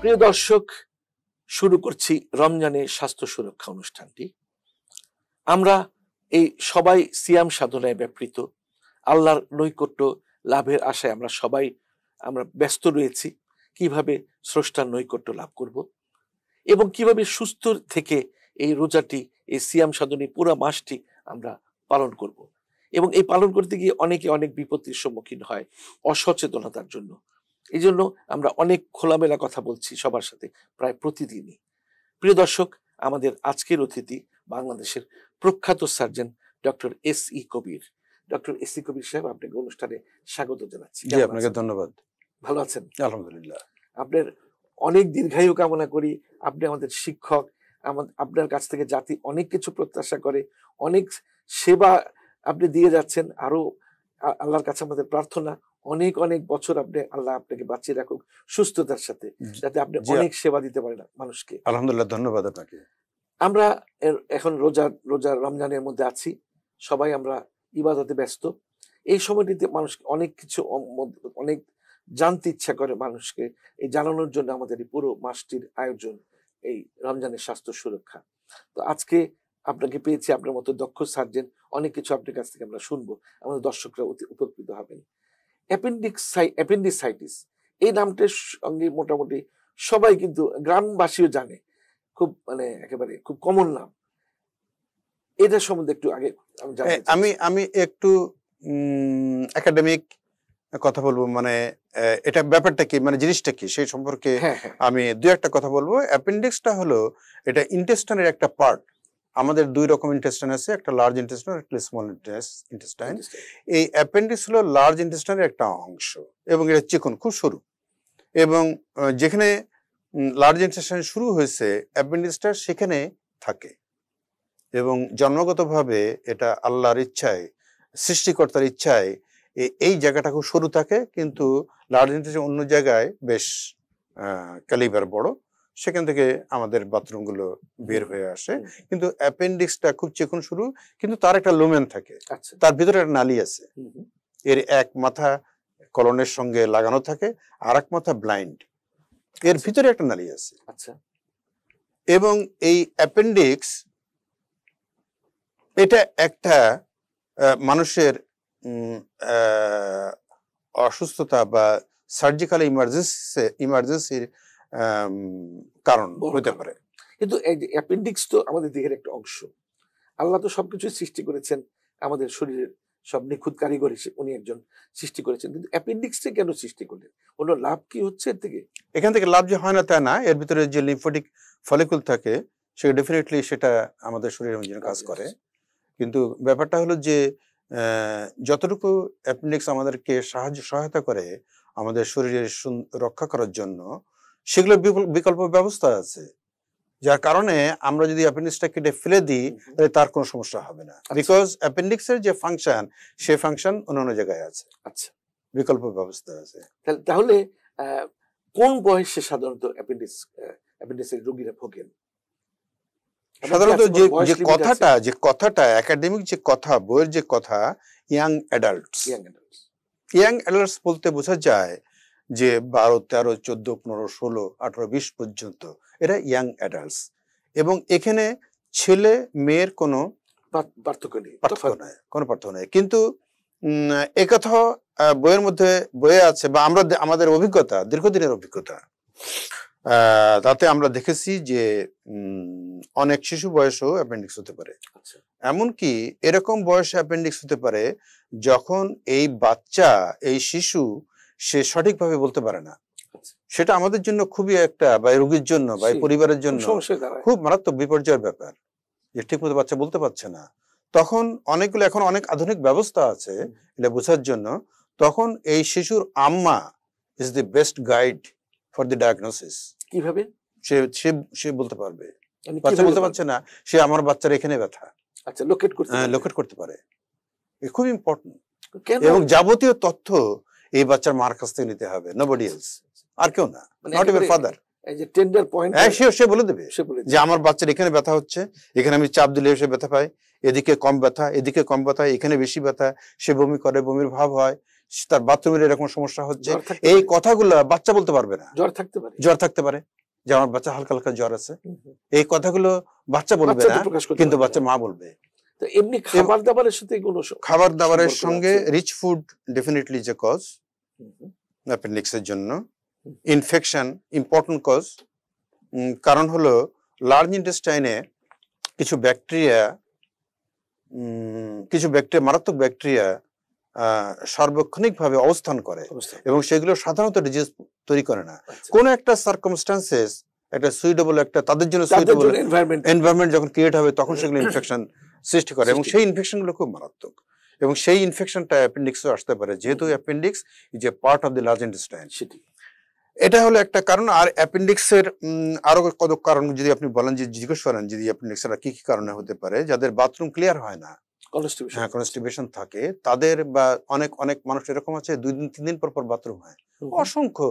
প্রিয় দর্শক, শুরু করছি রমজানের স্বাস্থ্য সুরক্ষা অনুষ্ঠানটি। আমরা এই সবাই সিয়াম সাধনায় ব্যাপৃত, আল্লাহর নৈকট্য লাভের আশায় আমরা ব্যস্ত রয়েছি। কিভাবে স্রষ্টার নৈকট্য লাভ করব এবং কিভাবে সুস্থ থেকে এই রোজাটি, এই সিয়াম সাধনী পুরো মাসটি আমরা পালন করব। এবং এই পালন করতে গিয়ে অনেকে অনেক বিপত্তির সম্মুখীন হয় অসচেতনতার জন্য। এই জন্য আমরা অনেক খোলামেলা কথা বলছি সবার সাথে প্রায় প্রতিদিনই। প্রিয় দর্শক, আমাদের আজকের অতিথি বাংলাদেশের প্রখ্যাত সার্জন ডক্টর এস.ই. কবির। ডক্টর এস.ই. কবির সাহেব, আপনাকে অনুষ্ঠানে স্বাগত জানাচ্ছি। জি, আপনাকে ধন্যবাদ। ভালো আছেন? আলহামদুলিল্লাহ। আপনার অনেক দীর্ঘায়ু কামনা করি। আপনি আমাদের শিক্ষক, আপনার কাছ থেকে জাতি অনেক কিছু প্রত্যাশা করে, অনেক সেবা আপনি দিয়ে যাচ্ছেন। আরো আল্লাহর কাছে আমাদের প্রার্থনা অনেক অনেক বছর আল্লাহ আপনাকে বাঁচিয়ে রাখুক সুস্থতার সাথে, যাতে আপনি অনেক সেবা দিতে পারেন মানুষকে। আলহামদুলিল্লাহ, ধন্যবাদ আপনাকে। আমরা এখন রোজার রমজানের মধ্যে আছি, সবাই আমরা ইবাদতে ব্যস্ত। এই সময়টিতে মানুষ অনেক কিছু অনেক জানতে ইচ্ছা করে মানুষকে। এই জানানোর জন্য আমাদের এই পুরো মাসটির আয়োজন, এই রমজানের স্বাস্থ্য সুরক্ষা। তো আজকে আপনাকে পেয়েছি, আপনার মতো দক্ষ সার্জন, অনেক কিছু আপনার কাছ থেকে আমরা শুনবো, আমাদের দর্শকরা অতি উপকৃত হবেন। অ্যাপেন্ডিসাইটিস এই নামটার সঙ্গে মোটামুটি সবাই, কিন্তু গ্রামবাসীও জানে, খুব একেবারে খুব কমন নাম। এটা সম্বন্ধে একটু আগে আমি একটু একাডেমিক কথা বলবো, এটা ব্যাপারটা কি, জিনিসটা কি সেই সম্পর্কে আমি দুই একটা কথা বলবো। অ্যাপেন্ডিক্সটা হলো, এটা ইন্টেস্টাইনের একটা পার্ট। আমাদের দুই রকম ইন্টেস্টাইন আছে, একটা লার্জ ইন্টেস্টাইন আর একটা স্মল ইন্টেস্টাইন। এই অ্যাপেন্ডিক্স হলো লার্জ ইন্টেস্টাইনের একটা অংশ এবং এটা চিকন, খুব সরু, এবং যেখানে লার্জ ইন্টেস্টাইন শুরু হয়েছে অ্যাপেন্ডিক্সটা সেখানে থাকে, এবং জন্মগতভাবে এটা আল্লাহর ইচ্ছায়, সৃষ্টিকর্তার ইচ্ছায় এই জায়গাটা খুব সরু থাকে, কিন্তু লার্জ ইন্টেস্টাইন অন্য জায়গায় বেশ ক্যালিবার বড়, সেখান থেকে আমাদের বাথরুমগুলো বের হয়ে আসে। কিন্তু অ্যাপেন্ডিক্সটা খুব চিকন শুরু, কিন্তু তার একটা লুমেন থাকে, তার ভিতরে একটা নালী আছে। এর এক মাথা কলনের সঙ্গে লাগানো থাকে, আর এক মাথা ব্লাইন্ড, এর ভিতরে একটা নালী আছে। এবং এই অ্যাপেন্ডিক্স এটা একটা মানুষের অসুস্থতা বা সার্জিক্যাল ইমার্জেন্সির কারণ হতে পারে। কিন্তু অ্যাপেন্ডিক্স তো আমাদের দেহের একটা অংশ। আল্লাহ তো সবকিছু সৃষ্টি করেছেন, আমাদের শরীরের সব নিখুঁত কারিগর হিসেবে উনি একজন সৃষ্টি করেছেন, কিন্তু অ্যাপেন্ডিক্সটা কেন সৃষ্টি করলেন? অন্য লাভ কি হচ্ছে এর থেকে? এখান থেকে লাভ যে হয় না তা না, এর ভিতরে যে লিম্ফোটিক ফলিকুল থাকে সেটা ডেফিনেটলি সেটা আমাদের শরীরের জন্য কাজ করে। কিন্তু ব্যাপারটা হলো যে যতটুকু অ্যাপেন্ডিক্স আমাদেরকে সহায়তা করে আমাদের শরীরের রক্ষা করার জন্য, সেগুলো বিকল্প ব্যবস্থা আছে, যার কারণে আমরা যদি অ্যাপেন্ডিক্সটা কেটে ফেলে দিই তাহলে তার কোনো সমস্যা হবে না, বিকজ অ্যাপেন্ডিক্সের যে ফাংশন, সে ফাংশন অন্য জায়গায় আছে। বিকল্প ব্যবস্থা আছে। তাহলে কোন বয়সে সাধারণত অ্যাপেন্ডিক্সের রোগীরা ভোগেন? সাধারণত যে কথাটা একাডেমিক যে কথা, বইয়ের যে কথা, ইয়াং অ্যাডাল্টস বলতে বোঝা যায় যে 12, 13, 14, 15, 16, 18, 20 পর্যন্ত এরা ইয়াং অ্যাডাল্টস, এবং এখানে ছেলে মেয়ের কোনো পার্থক্য নেই। কিন্তু একথা বইয়ের মধ্যে বইয়ে আছে, বা আমাদের অভিজ্ঞতা, দীর্ঘদিনের অভিজ্ঞতা, তাতে আমরা দেখেছি যে অনেক শিশু বয়সেও অ্যাপেন্ডিক্স হতে পারে। এমনকি এরকম বয়সে অ্যাপেন্ডিক্স হতে পারে যখন এই বাচ্চা, এই শিশু, সে সঠিকভাবে বলতে পারে না। সেটা আমাদের জন্য খুবই একটা, বা রোগীর জন্য বা পরিবারের জন্য খুব মারাত্মক বিপর্যয়ের ব্যাপার, যে ঠিক মতো বাচ্চা বলতে পারছে না। তখন এখন অনেক আধুনিক ব্যবস্থা আছে এটা বোঝার জন্য। তখন এই শিশুর আম্মা is the best guide for the diagnosis. কিভাবে সে বলতে পারবে, বাচ্চা বলতে পারছে না, সে আমার বাচ্চার এখানে ব্যথা লোকেট করতে পারে। খুব ইম্পর্টেন্ট। এবং যাবতীয় তথ্য এই বাচ্চার মার কাছ থেকে নিতে হবে, নোবডি এলস, আর কেউ না, নট ইভেন ফাদার। সে বলে দেবে যে আমার বাচ্চার এখানে ব্যথা হচ্ছে, এখানে আমি চাপ দিলে সে ব্যথা পায়, এদিকে কম ব্যথা, এখানে বেশি ব্যথা, সে বমি করে, বমির ভাব হয়, তার বাথরুমের এরকম সমস্যা হচ্ছে। এই কথাগুলো বাচ্চা বলতে পারবে না। জ্বর থাকতে পারে। যে আমার বাচ্চা হালকা হালকা জ্বর আছে, এই কথাগুলো বাচ্চা বলবে না, কিন্তু বাচ্চা মা বলবে। তো এমনি খাবার দাবারের সাথে এগুলো, খাবার দাবারের সঙ্গে রিচ ফুড ডেফিনেটলি যে কজ অ্যাপেন্ডিক্সের জন্য। ইনফেকশন ইম্পর্টেন্ট কজ, কারণ হলো লার্জ ইন্টেস্টাইনে কিছু ব্যাকটেরিয়া মারাত্মক ব্যাকটেরিয়া সার্বক্ষণিকভাবে অবস্থান করে এবং সেগুলো সাধারণত ডিজিজ তৈরি করে না। কোন একটা সার্কামস্ট্যান্সেস, একটা সুইটেবল, একটা তাদের জন্য সুইটেবল এনভায়রনমেন্ট যখন ক্রিয়েট হবে তখন সেগুলো ইনফেকশন সৃষ্টি করে এবং সেই ইনফেকশন গুলো খুব মারাত্মক এবং সেই ইনফেকশনটা অ্যাপেন্ডিক্সও আসতে পারে, যেহেতু appendix is a part of the large intestine. এটা হলো একটা কারণ। আর অ্যাপেন্ডিক্সের আরো কত কারণ যদি আপনি বলেন, যে জিজ্ঞেস করেন যদি অ্যাপেন্ডিক্সের কি কি কারণে হতে পারে, যাদের বাথরুম ক্লিয়ার হয় না, কনস্টিপেশন থাকে তাদের, বা অনেক অনেক মানুষ এরকম আছে 2 দিন 3 দিন পর পর বাথরুম হয়, অসংখ্য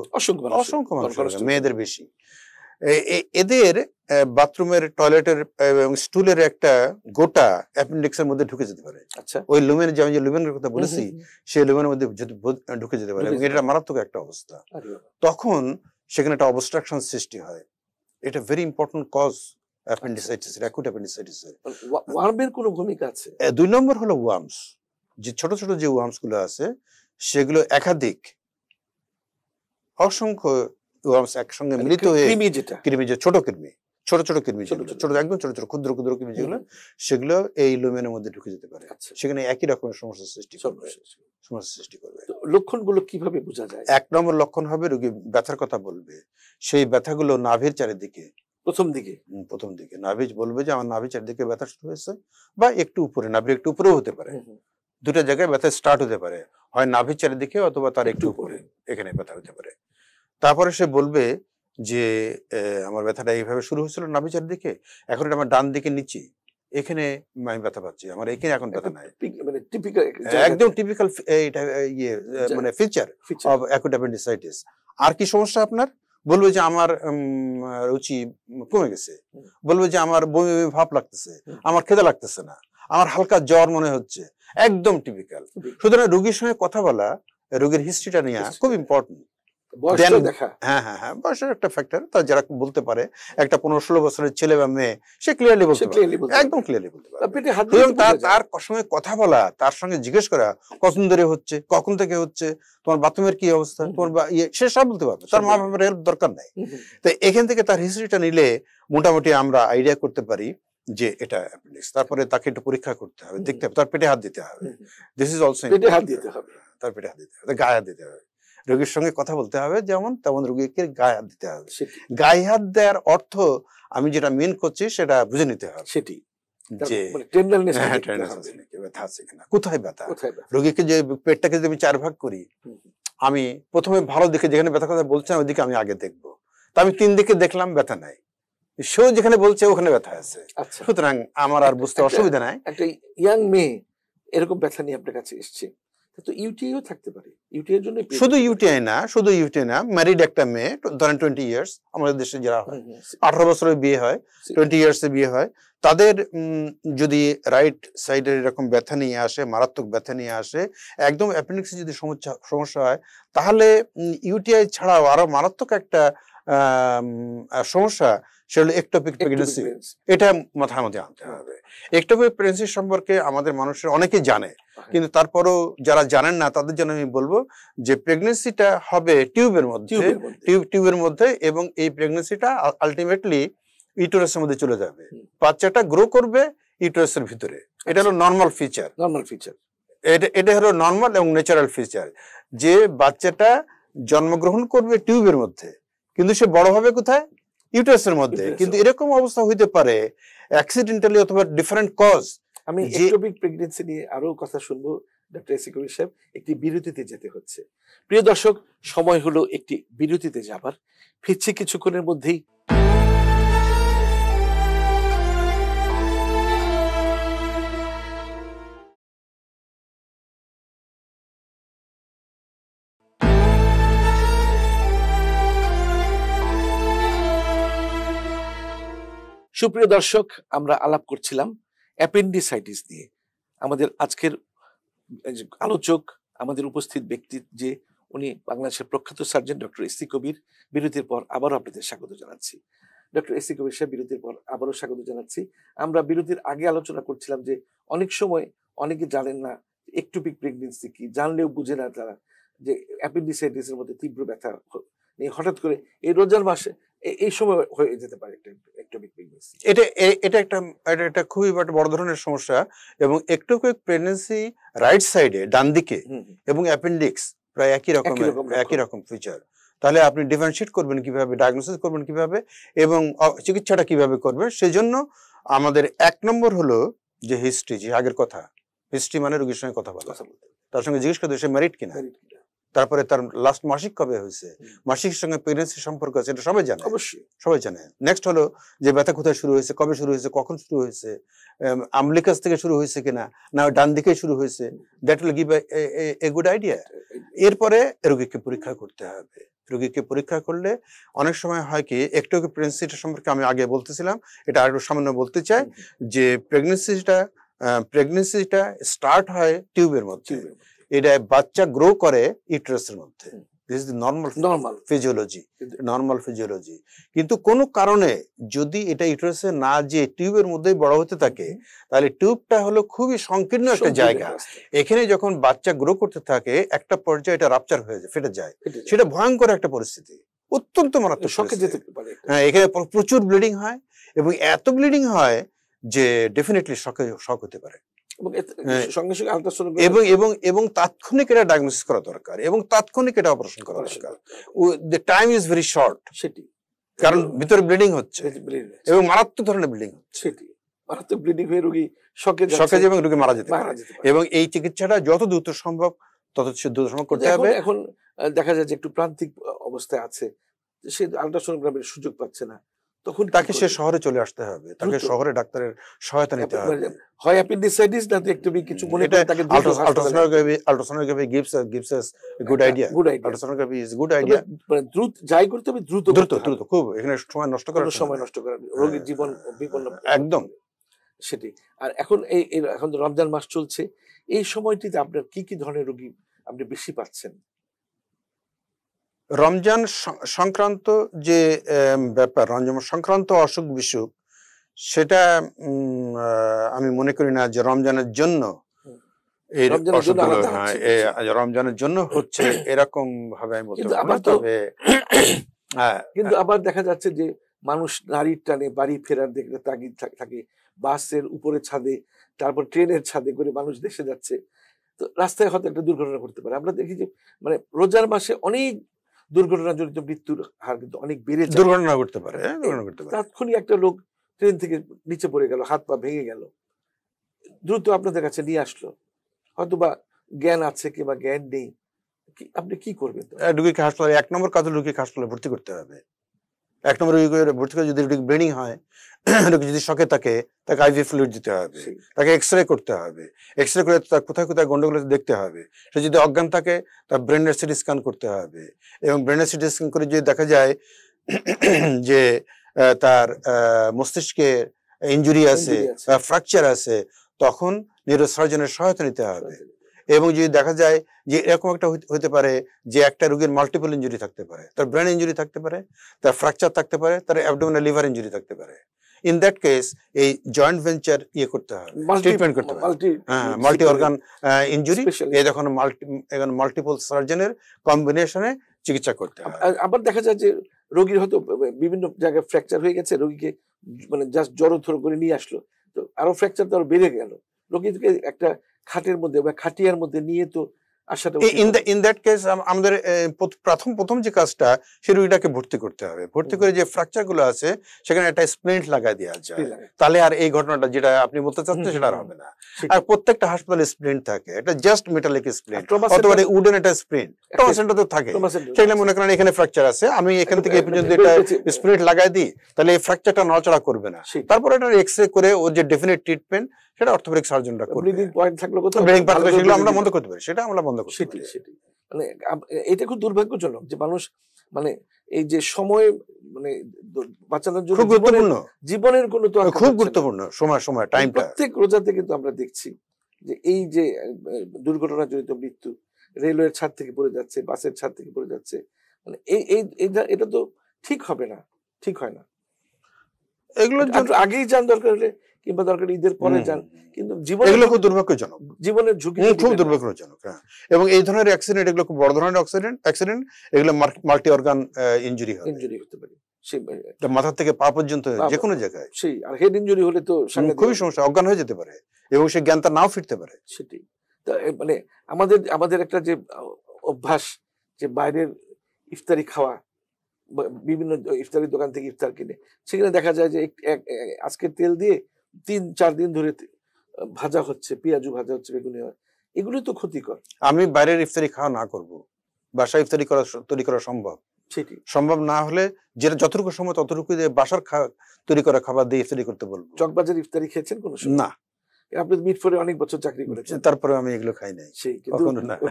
মানুষ, মেয়েদের বেশি। এদের বাথরুমের, টয়লেটের এবং স্টুলের একটা গোটা অ্যাপেন্ডিক্সের মধ্যে ঢুকে যেতে পারে। আচ্ছা, ওই লুমেন, যে আমি যে লুমেনের কথা বলেছি, সেই লুমেনের মধ্যে ঢুকে যেতে পারে এবং এটা মারাত্মক একটা অবস্থা। তখন সেখানে একটা অবস্ট্রাকশন সৃষ্টি হয়। এটা very important cause appendicitis, acute appendicitis. ওয়ার্মের কোনো ভূমিকা আছে? 2 নম্বর হলো ওয়ার্মস, যে ছোট ছোট যে ওয়ার্মস গুলো আছে সেগুলো একাধিক অসংখ্য ওয়ার্মস একসঙ্গে মিলিত হয়ে, কৃমি, যে ছোট কৃমি, ছোট কৃমি, ছোট একদম ছোট ক্ষুদ্র কৃমি যেগুলো, সেগুলো এই লুমেনের মধ্যে ঢুকে যেতে পারে। সেখানে একই রকমের সমস্যা সৃষ্টি করবে। লক্ষণগুলো কিভাবে বোঝা যায়? 1 নম্বর লক্ষণ হবে রোগী ব্যথার কথা বলবে। সেই ব্যথাগুলো নাভির চারিদিকে, প্রথম দিকে নাভি বলবে যে আমার নাভি চারিদিকে ব্যথা শুরু হয়েছে, বা একটু উপরে, নাভির একটু উপরেও হতে পারে। 2টা জায়গায় ব্যথা স্টার্ট হতে পারে, হয় নাভির চারিদিকে অথবা তার একটু উপরে, এখানে ব্যথা হতে পারে। তারপরে সে বলবে যে আমার ব্যথাটা এইভাবে শুরু হয়েছিল নাভি চারিদিকে, এখন এটা আমার ডান দিকে নিচে, এখানে আমি ব্যথা পাচ্ছি, আমার এখানে এখন ব্যথা নাই। একদম টিপিক্যাল মানে ফিচার অফ অ্যাকুট অ্যাপেন্ডিসাইটিস। আর কি সমস্যা আপনার? বলবে যে আমার রুচি কমে গেছে, বলবে যে আমার বমি বমি ভাব লাগতেছে, আমার খেতে লাগতেছে না, আমার হালকা জ্বর মনে হচ্ছে, একদম টিপিক্যাল। সুতরাং রোগীর সঙ্গে কথা বলা, রোগীর হিস্ট্রিটা নেওয়া খুব ইম্পর্টেন্ট। হ্যাঁ, বয়সের একটা ফ্যাক্টর। তা যারা বলতে পারে, একটা 15-16 বছরের ছেলে বা মেয়ে, সে ক্লিয়ারলি বলতে পারে, একদম ক্লিয়ারলি বলতে পারে। তার সঙ্গে কথা বলা, তার সঙ্গে জিজ্ঞেস করা কতদিন ধরে হচ্ছে, কখন থেকে হচ্ছে, তোমার বাথরুমের কি অবস্থা, তোমার সে সব বলতে পারবে, তার মা বাবার হেল্প দরকার নাই। তো এখান থেকে তার হিস্ট্রিটা নিলে মোটামুটি আমরা আইডিয়া করতে পারি যে এটা অ্যাপেন্ডিক্স। তারপরে তাকে একটু পরীক্ষা করতে হবে, দেখতে হবে, তার পেটে হাত দিতে হবে। দিস ইজ অলসো, পেটে হাত দিতে হবে, তার পেটে হাত দিতে হবে, গায়ে হাত দিতে হবে, রোগীর সঙ্গে কথা বলতে হবে, যেমন তেমন রোগীকে গায়ে হাত দিতে হবে। গায়ে হাত দেওয়ার অর্থ আমি যেটা মিন করছি সেটা বুঝে নিতে হবে, সেটি যে ব্যথা আছে কিনা, কোথায় ব্যথা। রোগীকে যে পেটটাকে যদি আমি 4 ভাগ করি, আমি প্রথমে ভালো দিকে যেখানে ব্যথা কথা বলছে ওই দিকে আমি আগে দেখবো। তা আমি 3 দিকে দেখলাম ব্যথা নাই, সেও যেখানে বলছে ওখানে ব্যথা আছে। সুতরাং আমার আর বুঝতে অসুবিধা নাই। একটা ইয়াং মেয়ে এরকম ব্যথা নিয়ে আপনার কাছে এসছে, তো ইউটিআইও থাকতে পারে। ইউটিআই এর জন্য শুধু ইউটিআই না, ম্যারিড একটা মেয়ে, ধরেন 20 ইয়ার্স, আমাদের দেশে যারা হয় 18 বছরের বিয়ে হয়, 20 ইয়ার্সে বিয়ে হয়, তাদের যদি রাইট সাইডের এরকম ব্যথা নিয়ে আসে, মারাত্মক ব্যথা নিয়ে আসে, একদম অ্যাপেন্ডিক্সে যদি সমস্যা হয়, তাহলে ইউটিআই ছাড়াও আরো মারাত্মক একটা সমস্যা, সেটা একটোপিক প্রেগন্যান্সি। এটা মাথার মধ্যে আনতে হবে। একটোপিক প্রেগন্যান্সি সম্পর্কে আমাদের মানুষের অনেকেই জানে, কিন্তু তারপরও যারা জানেন না তাদের জন্য আমি বলবো যে প্রেগন্যান্সিটা হবে টিউবের মধ্যে এবং এই প্রেগন্যান্সিটা আলটিমেটলি ইউটেরাসের মধ্যে চলে যাবে, বাচ্চাটা গ্রো করবে ইউটেরাসের ভিতরে। এটা হলো নরমাল ফিচার। এটা হলো নরমাল এবং ন্যাচারাল ফিচার, যে বাচ্চাটা জন্মগ্রহণ করবে টিউবের মধ্যে, কিন্তু সে বড় হবে কোথায়? ইউটেরাসের মধ্যে। কিন্তু এরকম অবস্থা হইতে পারে অ্যাক্সিডেন্টালি অথবা ডিফারেন্ট কজ। আমি একটোপিক প্রেগন্যান্সি নিয়ে আরো কথা শুনবো ডক্টর এসি কবির সাহেব। একটি বিরতিতে যেতে হচ্ছে। প্রিয় দর্শক, সময় হলো একটি বিরতিতে যাবার। ফিরছি কিছুক্ষণের মধ্যেই। সুপ্রিয় দর্শক, আমরা আলাপ করছিলাম অ্যাপেন্ডিসাইটিস নিয়ে। আমাদের আজকের আলোচক, আমাদের উপস্থিত ব্যক্তি যে উনি বাংলাদেশের প্রখ্যাত সার্জন ডক্টর এস.সি. কবির। বিরতির পর আবারও আপনাদের স্বাগত জানাচ্ছি। Doctor SC. কবির সাহেব, বিরতির পর আবারও স্বাগত জানাচ্ছি। আমরা বিরতির আগে আলোচনা করছিলাম যে অনেক সময় অনেকে জানেন না একটোপিক প্রেগন্যান্সি কি, জানলেও বুঝে না তারা, যে অ্যাপেন্ডিসাইটিস এর মধ্যে তীব্র ব্যথা হঠাৎ করে এই রোজার মাসে এই সময় হয়ে যেতে পারে একটোপিক প্রেগন্যান্সি। এটা একটা খুবই বড় ধরনের সমস্যা, এবং একটোপিক প্রেগন্যান্সি রাইট সাইডে ডান দিকে এবং অ্যাপেন্ডিক্স প্রায় একই রকম ফিচার। তাহলে আপনি ডিফারেন্সিয়েট করবেন কিভাবে, ডায়াগনোসিস করবেন কিভাবে, এবং চিকিৎসাটা কিভাবে করবেন? সেজন্য আমাদের 1 নম্বর হলো যে হিস্ট্রি, যে আগের কথা, হিস্ট্রি মানে রোগীর সঙ্গে কথা বলা, তার সঙ্গে জিজ্ঞেস করতে সে ম্যারিড কিনা, তারপরে তার লাস্ট মাসিক কবে হয়েছে, মাসিকের সঙ্গে প্রেগন্যান্সি সম্পর্ক আছে, এটা সবাই জানে, অবশ্যই সবাই জানে। নেক্সট হলো যে ব্যথা কোথায় শুরু হয়েছে, কবে শুরু হয়েছে, কখন শুরু হয়েছে, আমলিকাস থেকে শুরু হয়েছে কিনা, না ডান দিকে শুরু হয়েছে, that will give a good idea. এরপরে রোগীকে পরীক্ষা করতে হবে। রোগীকে পরীক্ষা করলে অনেক সময় হয় কি, একটোপিক প্রেগন্যান্সিটা সম্পর্কে আমি আগে বলতেছিলাম, এটা আরেকটু সামান্য বলতে চাই, যে প্রেগন্যান্সিটা স্টার্ট হয় টিউবের মধ্যে, এটা বাচ্চা গ্রো করে ইউটেরাসের মধ্যে। This is normal physiology. কিন্তু কোনো কারণে যদি এটা ইউটেরাসে না যে টিউবের মধ্যেই বড় হতে থাকে, তাহলে টিউবটা হলো খুবই সংকীর্ণ একটা জায়গা। এখানে যখন বাচ্চা গ্রো করতে থাকে, একটা পর্যায়ে এটা রাপচার হয়ে যায়, ফেটে যায়। সেটা ভয়ঙ্কর একটা পরিস্থিতি, অত্যন্ত মারাত্মক। হ্যাঁ, এখানে প্রচুর ব্লিডিং হয়, এবং এত ব্লিডিং হয় যে ডেফিনেটলি শক হতে পারে, এবং তাৎক্ষণিক এটা ডায়াগনোসিস করা দরকার, এবং তাৎক্ষণিক এটা অপারেশন করা দরকার। The time is very short, সেটি কারণ ভিতরে ব্লিডিং হচ্ছে, এবং মারাত্মক ধরনের ব্লিডিং হচ্ছে, সেটি মারাত্মক ব্লিডিং হয়ে রোগী শকে এবং রোগী মারা যেতে পারে। এবং এই চিকিৎসাটা যত দ্রুত সম্ভব তত দ্রুত সম্ভব করতে হবে। এখন দেখা যায় যে একটু প্রান্তিক অবস্থায় আছে, সে আল্ট্রাসোনোগ্রামের সুযোগ পাচ্ছে না, তখন তাকে সে শহরে চলে আসতে হবে, তাকে শহরে ডাক্তারের সহায়তা নিতে হবে। হয় অ্যাপেন্ডিসাইটিস না তো একটু কিছু মনে করে তাকে ultrasonography gives us a good idea. Ultrasonography is good idea. মানে দ্রুত যাই করতে হবে, দ্রুত খুব, এখানে সময় নষ্ট করা, রোগীর জীবন বিপন্ন একদম সেটি। আর এখন তো রমজান মাস চলছে, এই সময়টিতে আপনার কি কি ধরনের রোগী আপনি বেশি পাচ্ছেন? রমজান সংক্রান্ত যে ব্যাপার, রমজান সংক্রান্ত অসুখ বিসুখ, সেটা আমি মনে করি না যে রমজানের জন্য এই রমজানের জন্য হচ্ছে এরকম ভাবে আমি বলতে পারি। তবে কিন্তু আবার দেখা যাচ্ছে যে মানুষ নারীর টানে বাড়ি ফেরার দেখলে তাগিদ থাকে, বাসের উপরে ছাদে, তারপর ট্রেনের ছাদে করে মানুষ দেশে যাচ্ছে, তো রাস্তায় হয়তো একটা দুর্ঘটনা করতে পারে। আমরা দেখি যে মানে রোজার মাসে অনেক দুর্ঘটনা জনিত মৃত্যুর হার কিন্তু অনেক বেড়ে যায়। দুর্ঘটনা করতে পারে, তাৎক্ষণিক একটা লোক ট্রেন থেকে নিচে পড়ে গেল, হাত পা ভেঙে গেল, দ্রুত আপনাদের কাছে নিয়ে আসলো, হয়তো বা জ্ঞান আছে কিংবা জ্ঞান নেই, আপনি কি করবেন? রোগীকে হাসপাতালে 1 নম্বর কাজ হলো রোগীকে হাসপাতালে ভর্তি করতে হবে। 1 নম্বর ভর্তি করে যদি রোগী ব্লিডিং হয়, রোগী যদি শকে থাকে, তাকে আইভি ফ্লুইড দিতে হবে, তাকে এক্সরে করতে হবে, এক্সরে করে তার কোথায় কোথায় গন্ডগোল দেখতে হবে। সে যদি অজ্ঞান থাকে, তার ব্রেনের সিটি স্ক্যান করতে হবে, এবং ব্রেনের সিটি স্ক্যান করে যদি দেখা যায় যে তার মস্তিষ্কে ইনজুরি আছে, ফ্র্যাকচার আছে, তখন নিউরোসার্জনের সহায়তা নিতে হবে। এবং যদি দেখা যায় যে এরকম একটা হতে পারে যে একটা রোগীর মাল্টিপল ইনজুরি থাকতে পারে, তার ব্রেন ইনজুরি থাকতে পারে, তার ফ্র্যাকচার থাকতে পারে, তার অ্যাবডোমিনাল লিভার ইনজুরি থাকতে পারে, ইন দ্যাট কেস এই জয়েন্ট ভেঞ্চার করতে হবে, ট্রিটমেন্ট করতে হবে। মাল্টি অর্গান ইনজুরি, এই যখন মাল্টিপল সার্জনের কম্বিনেশনে চিকিৎসা করতে হবে। আবার দেখা যায় যে রোগীর হয়তো বিভিন্ন জায়গায় ফ্র্যাকচার হয়ে গেছে, রোগীকে মানে জাস্ট জড়োথর করে নিয়ে আসলো, তো আরো ফ্র্যাকচার তো আরো বেড়ে গেল, রোগীকে একটা খাটের মধ্যে বা খাটিয়ার মধ্যে নিয়ে তো আসাটা, ইন দ্যাট কেস আমাদের প্রথম যে কাজটা, সে রোগীটাকে ভর্তি করতে হবে। ভর্তি করে যে ফ্র্যাকচার গুলো আছে সেখানে একটা স্প্লিন্ট লাগাই দেওয়া যায়, তাহলে আর এই ঘটনাটা যেটা আপনি বলতে চাচ্ছেন সেটা আর হবে না। আর প্রত্যেকটা হাসপাতালে স্প্লিন্ট থাকে, এটা জাস্ট মেটালিক স্প্লিন্ট অথবা উডেন একটা স্প্লিন্ট, ট্রমা সেন্টার তো থাকে। সেখানে মনে করেন এখানে ফ্র্যাকচার আছে, আমি এখান থেকে এই পর্যন্ত এটা স্প্লিন্ট লাগাই দিই, তাহলে এই ফ্র্যাকচারটা নড়াচড়া করবে না। তারপর এটা এক্সরে করে ওর যে ডেফিনিট ট্রিটমেন্ট, সেটা অর্থোপেডিক সার্জনরা করবে। ব্লিডিং পয়েন্ট থাকলে কোথাও সেগুলো আমরা বন্ধ করতে পারি, সেটা আমরা বন্ধ করতে পারি। মানে এটা খুব দুর্ভাগ্যজনক যে মানুষ মানে এই যে সময় মানে বাঁচানোর জন্য খুব গুরুত্বপূর্ণ, জীবনের কোনো তো খুব গুরুত্বপূর্ণ সময় টাইমটা। প্রত্যেক রোজাতে কিন্তু আমরা দেখছি যে এই যে দুর্ঘটনা জনিত মৃত্যু, রেলওয়ের ছাদ থেকে পড়ে যাচ্ছে, বাসের ছাদ থেকে পড়ে যাচ্ছে, মানে এটা তো ঠিক হবে না, ঠিক হয় না। এগুলোর জন্য আগেই যান দরকার হলে, কিংবা দরকার ঈদের পরে যান, কিন্তু এগুলো খুব দুর্ভাগ্যজনক, জীবনের ঝুঁকি খুব দুর্ভাগ্যজনক। হ্যাঁ, এবং এই ধরনের অ্যাক্সিডেন্ট, এগুলো খুব বড় ধরনের অ্যাক্সিডেন্ট, এগুলো মাল্টি অর্গান ইনজুরি হতে পারে, মাথা থেকে পা পর্যন্ত যে কোনো জায়গায়। সেই আর হেড ইনজুরি হলে তো খুবই সমস্যা, অজ্ঞান হয়ে যেতে পারে এবং সে জ্ঞানটা নাও ফিরতে পারে। সেটাই মানে আমাদের একটা যে অভ্যাস, যে বাইরের ইফতারি খাওয়া, বিভিন্ন ইফতারি দোকান থেকে ইফতার কিনে, সেখানে দেখা যায় যে আজকে তেল দিয়ে 3-4 দিন ধরে ভাজা হচ্ছে, পেঁয়াজু ভাজা হচ্ছে, বেগুনি, এগুলো তো ক্ষতিকর। আমি বাইরের ইফতারি খাওয়া না করব, বাসায় ইফতারি তৈরি করা সম্ভব। সেটি সম্ভব না হলে যেটা যতটুকু সময় ততটুকু দিয়ে বাসার তৈরি করা খাবার দিয়ে ইফতারি করতে বলবো। চকবাজার ইফতারি খেয়েছেন কোনো সময়? না, আপনি মিটফোরে অনেক বছর চাকরি করেছেন, তারপরে আমি এগুলো খাই নাই। সেই কিন্তু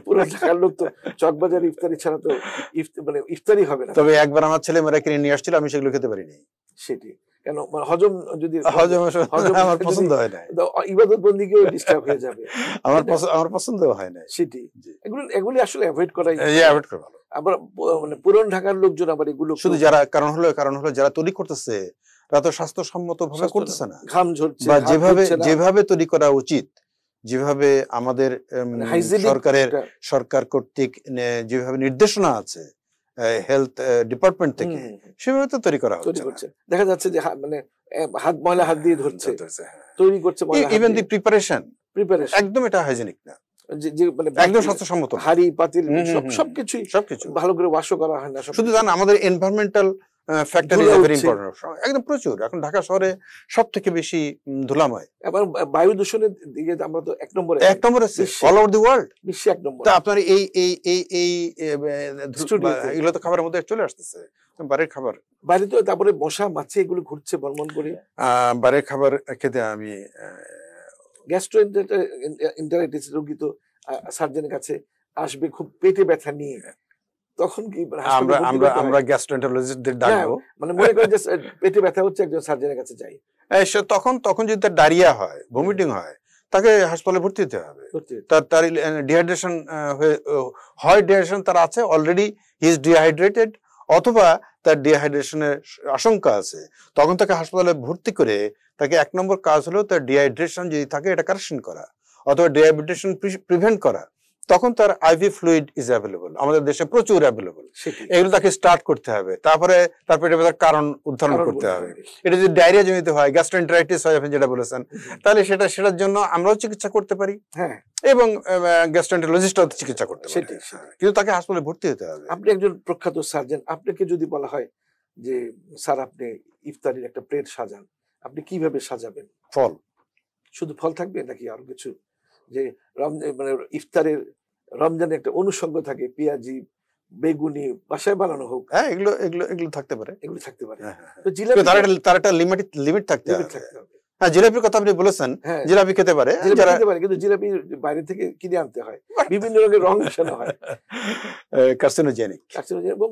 পুরো ঢাকার লোক তো চকবাজার ইফতারি ছাড়া তো মানে ইফতারি হবে না। তবে একবার আমার ছেলে মেয়েরা কিনে নিয়ে আসছিল, আমি সেগুলো খেতে পারিনি। সেটি কেন? হজম যদি আমার পছন্দ হয় না, ইবাদত বন্দিকেও ডিস্টার্ব হয়ে যাবে, আমার পছন্দ হয় না। সেটি এগুলি আসলে অ্যাভয়েড করাই ভালো। আবার মানে পুরান ঢাকার লোকজন আবার এগুলো শুধু যারা কারণ হলো যারা তৈরি করতেছে তারা তো স্বাস্থ্যসম্মত ভাবে করতেছে না, ঘাম ঝরছে, বা যেভাবে তৈরি করা উচিত, যেভাবে আমাদের সরকার কর্তৃক যেভাবে নির্দেশনা আছে হেলথ ডিপার্টমেন্ট থেকে, সেভাবে তো তৈরি করা হচ্ছে। দেখা যাচ্ছে যে মানে ময়লা হাত দিয়ে ধরছে, তৈরি করছে, ইভেন দি প্রিপারেশন একদম এটা হাইজেনিক না, মানে একদম স্বাস্থ্যসম্মত। হাড়ি পাতিল সবকিছু ভালো করে ওয়াশও করা হয় না। শুধু জান আমাদের environmental factor is very important, একদম প্রচুর। এখন ঢাকা শহরে সবথেকে বেশি ধুলাময়, এবার বায়ু দূষণের দিকে আমরা তো এক নম্বরে অল ওভার দি ওয়ার্ল্ড, বিশ্বে 1 নম্বর। তা আপনার এই এগুলো তো খাবারের মধ্যে চলে আসতেছে, বাইরের খাবার। বাইরে তো তারপরে মশা মাছি এগুলো ঘুরছে বর্মন করে। বাইরের খাবার খেতে আমি গ্যাস্ট্রোএন্টারাইটিস রোগী তো সার্জনের কাছে আসবে খুব পেটে ব্যথা নিয়ে, তখন কি আমরা গ্যাস্ট্রোএন্টারোলজিস্টদের ডাকবো, মানে মনে করেন যে পেটে ব্যথা হচ্ছে, একজন সার্জনের কাছে যাই, তখন যদি তার ডায়রিয়া হয়, ভমিটিং হয়, তাকে হাসপাতালে ভর্তি হতে হবে। তার ডিহাইড্রেশন হয়, ডিহাইড্রেশন তার আছে অলরেডি, হি ইজ ডিহাইড্রেটেড, অথবা তার ডিহাইড্রেশনের আশঙ্কা আছে, তখন তাকে হাসপাতালে ভর্তি করে তাকে 1 নম্বর কাজ হলো তার ডিহাইড্রেশন যদি থাকে এটা কারেকশন করা, অথবা ডিহাইড্রেশন প্রিভেন্ট করা। তখন তার আইভি ফ্লুইড ইজ অ্যাভেলেবল, আমাদের দেশে প্রচুর অ্যাভেলেবল, এগুলো তাকে স্টার্ট করতে হবে। তারপরে তার পেটে ব্যথার কারণ উদ্ধারণ করতে হবে। এটা যদি ডায়রিয়া জনিত হয়, গ্যাস্ট্রোএন্টারাইটিস হয়, আপনি যেটা বলেছেন, তাহলে সেটার জন্য আমরাও চিকিৎসা করতে পারি, হ্যাঁ, এবং গ্যাস্ট্রোএন্টারোলজিস্টও চিকিৎসা করতে পারে, কিন্তু তাকে হাসপাতালে ভর্তি হতে হবে। আপনি একজন প্রখ্যাত সার্জন, আপনাকে যদি বলা হয় যে স্যার আপনি ইফতারির একটা প্লেট সাজান, আপনি কিভাবে সাজাবেন? ফল, শুধু ফল থাকবে নাকি আরো কিছু? যে মানে ইফতারের রমজানে একটা অনুষঙ্গ থাকে, পেঁয়াজি, বেগুনি, বাসায় বানানো হোক, হ্যাঁ, এগুলো থাকতে পারে, তো জিলাপি তার একটা লিমিট থাকতে হবে। হ্যাঁ, জিলাপির কথা আপনি বলেছেন, জিলাপি খেতে পারে, কিন্তু জিলাপি বাইরে থেকে কিনে আনতে হয়, বিভিন্ন রঙের রং মেশানো হয়, কার্সিনোজেনিক, এবং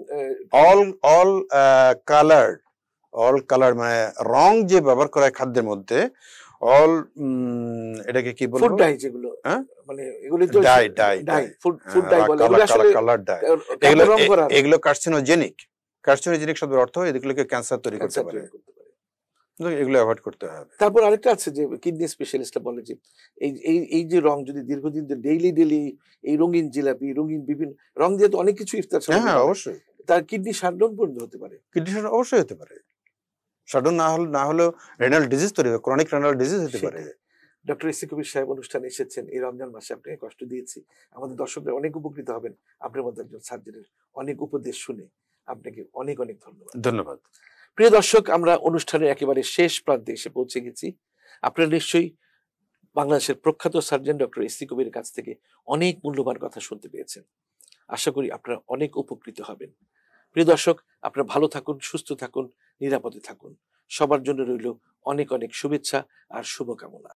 অল কালার মানে রং যে ব্যবহার করা হয় খাদ্যের মধ্যে, অল এটাকে কি বলবো, ফুড ডাই, যেগুলো মানে এগুলো তো ফুড ডাই বলে, কালার ডাই, এগুলো কার্সিনোজেনিক শব্দের অর্থ এগুলোকে ক্যান্সার তৈরি করতে পারে, এগুলো অ্যাভয়েড করতে হবে। তারপর আরেকটা আছে যে কিডনি স্পেশালিস্টরা বলে যে এই যে রং যদি দীর্ঘদিন ডেইলি এই রঙিন জিলাপি, রঙিন বিভিন্ন রং দিয়ে তো অনেক কিছু ইফতার, হ্যাঁ অবশ্যই, তার কিডনি শাটডাউন পর্যন্ত হতে পারে, অবশ্যই হতে পারে, শাটডাউন না হলেও রেনাল ডিজিজ তৈরি হবে, ক্রনিক রেনাল ডিজিজ হতে পারে। ডক্টর ইসি কবির সাহেব অনুষ্ঠানে এসেছেন, এই রমজান মাসে আপনাকে কষ্ট দিয়েছি, আমাদের দর্শকরা অনেক উপকৃত হবেন আপনার মতো একজন সার্জনের অনেক উপদেশ শুনে। আপনাকে অনেক অনেক ধন্যবাদ। প্রিয় দর্শক, আমরা অনুষ্ঠানের একেবারে শেষ প্রান্তে এসে পৌঁছে গেছি। আপনারা নিশ্চয়ই বাংলাদেশের প্রখ্যাত সার্জন ডক্টর ইসি কবির কাছ থেকে অনেক মূল্যবান কথা শুনতে পেয়েছেন। আশা করি আপনারা অনেক উপকৃত হবেন। প্রিয় দর্শক, আপনারা ভালো থাকুন, সুস্থ থাকুন, নিরাপদে থাকুন। সবার জন্য রইল অনেক অনেক শুভেচ্ছা আর শুভকামনা।